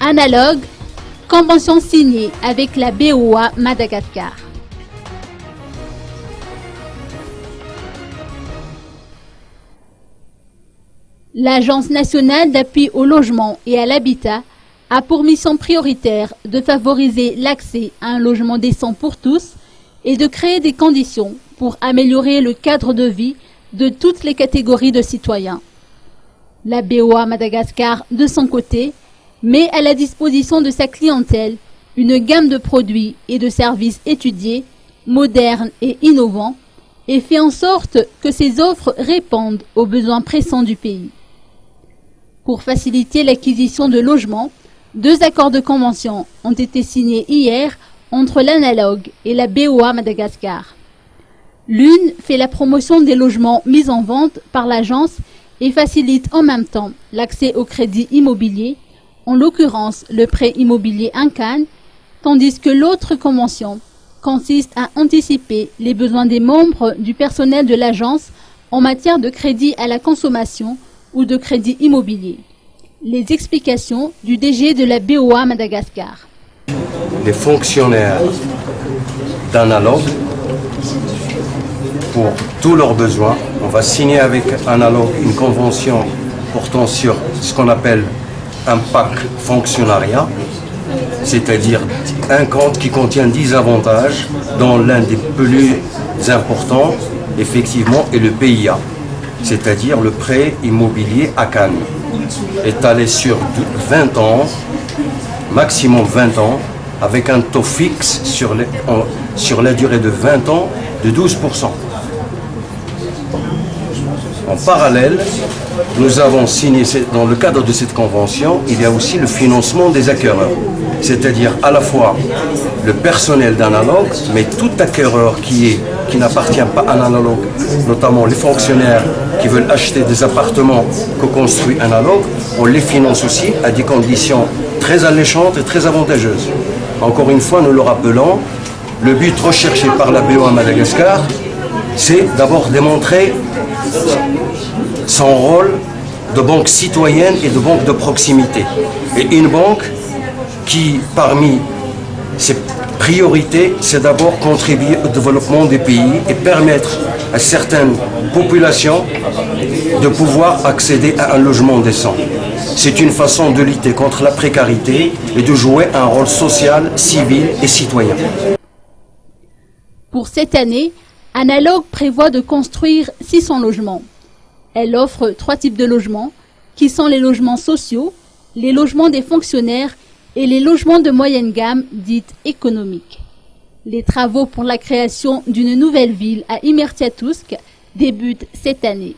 Analogue, convention signée avec la BOA Madagascar. L'Agence nationale d'appui au logement et à l'habitat a pour mission prioritaire de favoriser l'accès à un logement décent pour tous et de créer des conditions pour améliorer le cadre de vie de toutes les catégories de citoyens. La BOA Madagascar, de son côté, met à la disposition de sa clientèle une gamme de produits et de services étudiés, modernes et innovants, et fait en sorte que ces offres répondent aux besoins pressants du pays. Pour faciliter l'acquisition de logements, 2 accords de convention ont été signés hier entre l'Analogue et la BOA Madagascar. L'une fait la promotion des logements mis en vente par l'agence et facilite en même temps l'accès au crédit immobilier, en l'occurrence le prêt immobilier Incan, tandis que l'autre convention consiste à anticiper les besoins des membres du personnel de l'agence en matière de crédit à la consommation ou de crédit immobilier. Les explications du DG de la BOA Madagascar. Les fonctionnaires d'Analogue, pour tous leurs besoins, on va signer avec Analogue une convention portant sur ce qu'on appelle un pack fonctionnariat, c'est-à-dire un compte qui contient 10 avantages, dont l'un des plus importants, effectivement, est le PIA, c'est-à-dire le prêt immobilier à Cannes, étalé sur 20 ans, maximum 20 ans, avec un taux fixe sur la durée de 20 ans de 12%. En parallèle, nous avons signé, dans le cadre de cette convention, il y a aussi le financement des acquéreurs, c'est-à-dire à la fois le personnel d'Analogue, mais tout acquéreur qui n'appartient pas à Analogue, notamment les fonctionnaires qui veulent acheter des appartements que construit Analogue, on les finance aussi à des conditions très alléchantes et très avantageuses. Encore une fois, nous le rappelons, le but recherché par la BOA Madagascar, c'est d'abord démontrer son rôle de banque citoyenne et de banque de proximité. Et une banque qui, parmi ses priorités, c'est d'abord contribuer au développement des pays et permettre à certaines populations de pouvoir accéder à un logement décent. C'est une façon de lutter contre la précarité et de jouer un rôle social, civil et citoyen. Pour cette année, Analogue prévoit de construire 600 logements. Elle offre 3 types de logements, qui sont les logements sociaux, les logements des fonctionnaires et les logements de moyenne gamme dites économiques. Les travaux pour la création d'une nouvelle ville à Imertiatousk débutent cette année.